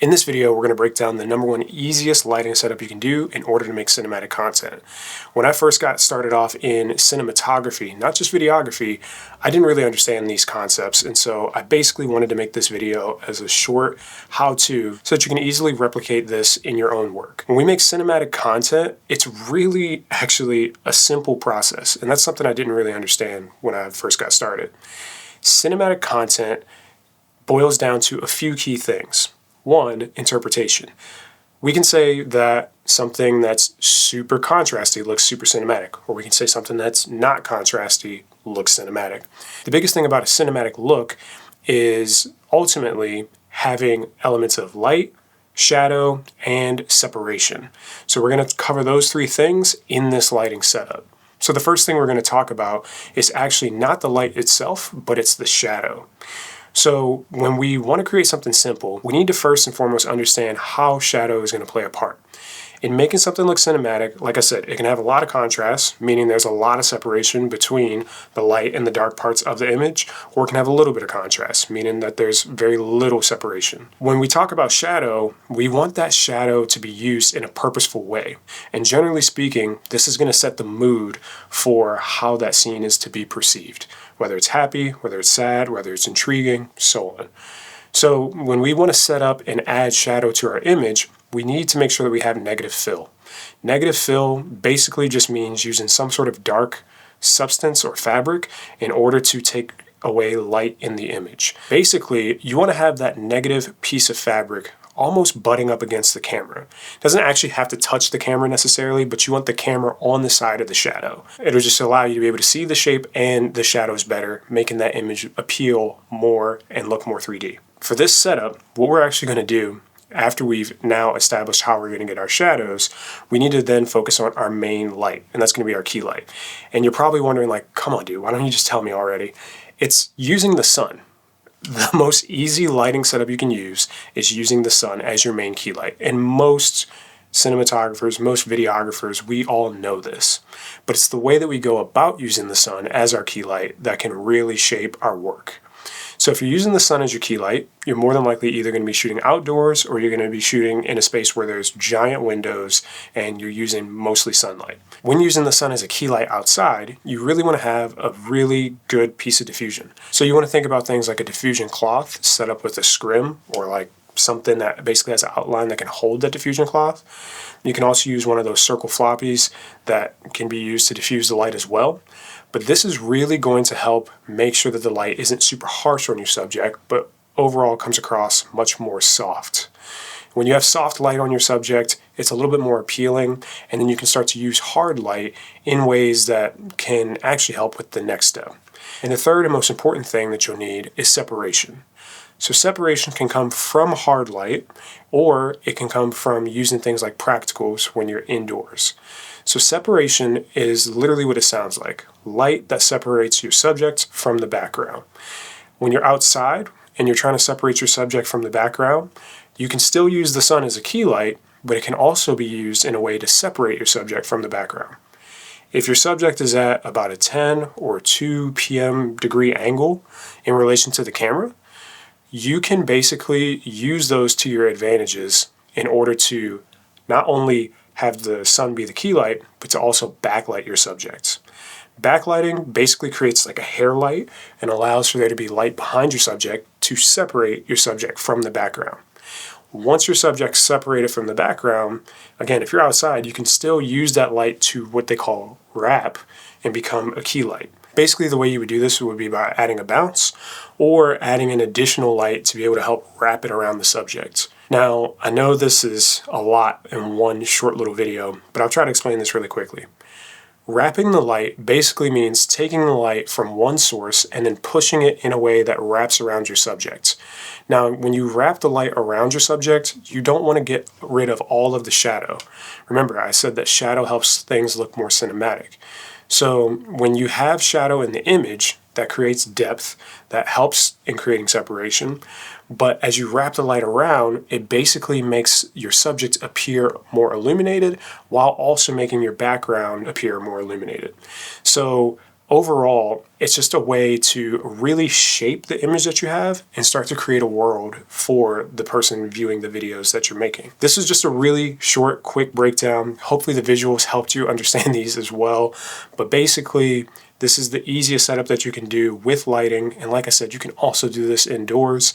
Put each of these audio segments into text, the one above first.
In this video, we're going to break down the number one easiest lighting setup you can do in order to make cinematic content. When I first got started off in cinematography, not just videography, I didn't really understand these concepts, and so I basically wanted to make this video as a short how-to so that you can easily replicate this in your own work. When we make cinematic content, it's really actually a simple process, and that's something I didn't really understand when I first got started. Cinematic content boils down to a few key things. One, interpretation. We can say that something that's super contrasty looks super cinematic, or we can say something that's not contrasty looks cinematic. The biggest thing about a cinematic look is ultimately having elements of light, shadow, and separation. So we're going to cover those three things in this lighting setup. So the first thing we're going to talk about is actually not the light itself, but it's the shadow. So when we want to create something simple, we need to first and foremost understand how shadow is going to play a part. In making something look cinematic, like I said, it can have a lot of contrast, meaning there's a lot of separation between the light and the dark parts of the image, or it can have a little bit of contrast, meaning that there's very little separation. When we talk about shadow, we want that shadow to be used in a purposeful way. And generally speaking, this is going to set the mood for how that scene is to be perceived, whether it's happy, whether it's sad, whether it's intriguing, so on. So when we want to set up and add shadow to our image, we need to make sure that we have negative fill. Negative fill basically just means using some sort of dark substance or fabric in order to take away light in the image. Basically, you want to have that negative piece of fabric almost butting up against the camera. It doesn't actually have to touch the camera necessarily, but you want the camera on the side of the shadow. It'll just allow you to be able to see the shape and the shadows better, making that image appeal more and look more 3D. For this setup, what we're actually going to do after we've now established how we're going to get our shadows, we need to then focus on our main light, and that's going to be our key light. And you're probably wondering, like, come on, dude, why don't you just tell me already? It's using the sun. The most easy lighting setup you can use is using the sun as your main key light. And most cinematographers, most videographers, we all know this. But it's the way that we go about using the sun as our key light that can really shape our work. So if you're using the sun as your key light, you're more than likely either going to be shooting outdoors or you're going to be shooting in a space where there's giant windows and you're using mostly sunlight. When using the sun as a key light outside, you really want to have a really good piece of diffusion. So you want to think about things like a diffusion cloth set up with a scrim or like something that basically has an outline that can hold that diffusion cloth. You can also use one of those circle floppies that can be used to diffuse the light as well. But this is really going to help make sure that the light isn't super harsh on your subject, but overall comes across much more soft. When you have soft light on your subject, it's a little bit more appealing, and then you can start to use hard light in ways that can actually help with the next step. And the third and most important thing that you'll need is separation. So separation can come from hard light, or it can come from using things like practicals when you're indoors. So separation is literally what it sounds like. Light that separates your subject from the background. When you're outside and you're trying to separate your subject from the background, you can still use the sun as a key light, but it can also be used in a way to separate your subject from the background. If your subject is at about a 10 or 2 p.m. degree angle in relation to the camera, you can basically use those to your advantages in order to not only have the sun be the key light, but to also backlight your subjects. Backlighting basically creates like a hair light and allows for there to be light behind your subject to separate your subject from the background. Once your subject's separated from the background, again, if you're outside, you can still use that light to what they call wrap and become a key light. Basically, the way you would do this would be by adding a bounce or adding an additional light to be able to help wrap it around the subject. Now, I know this is a lot in one short little video, but I'll try to explain this really quickly. Wrapping the light basically means taking the light from one source and then pushing it in a way that wraps around your subject. Now, when you wrap the light around your subject, you don't want to get rid of all of the shadow. Remember, I said that shadow helps things look more cinematic. So when you have shadow in the image, that creates depth, that helps in creating separation. But as you wrap the light around, it basically makes your subject appear more illuminated while also making your background appear more illuminated. So overall, it's just a way to really shape the image that you have and start to create a world for the person viewing the videos that you're making. This is just a really short, quick breakdown. Hopefully the visuals helped you understand these as well. But basically, this is the easiest setup that you can do with lighting. And like I said, you can also do this indoors.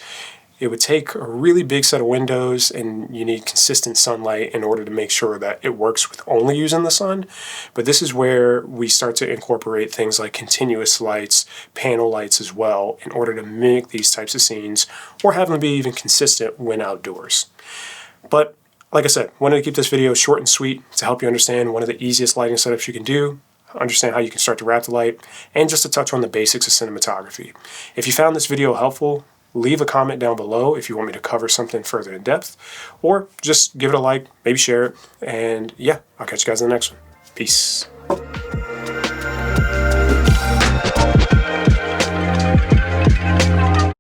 It would take a really big set of windows, and you need consistent sunlight in order to make sure that it works with only using the sun. But this is where we start to incorporate things like continuous lights, panel lights as well, in order to mimic these types of scenes or have them be even consistent when outdoors. But like I said, wanted to keep this video short and sweet to help you understand one of the easiest lighting setups you can do, understand how you can start to wrap the light, and just to touch on the basics of cinematography. If you found this video helpful, leave a comment down below if you want me to cover something further in depth, or just give it a like, maybe share it, and yeah, I'll catch you guys in the next one. Peace.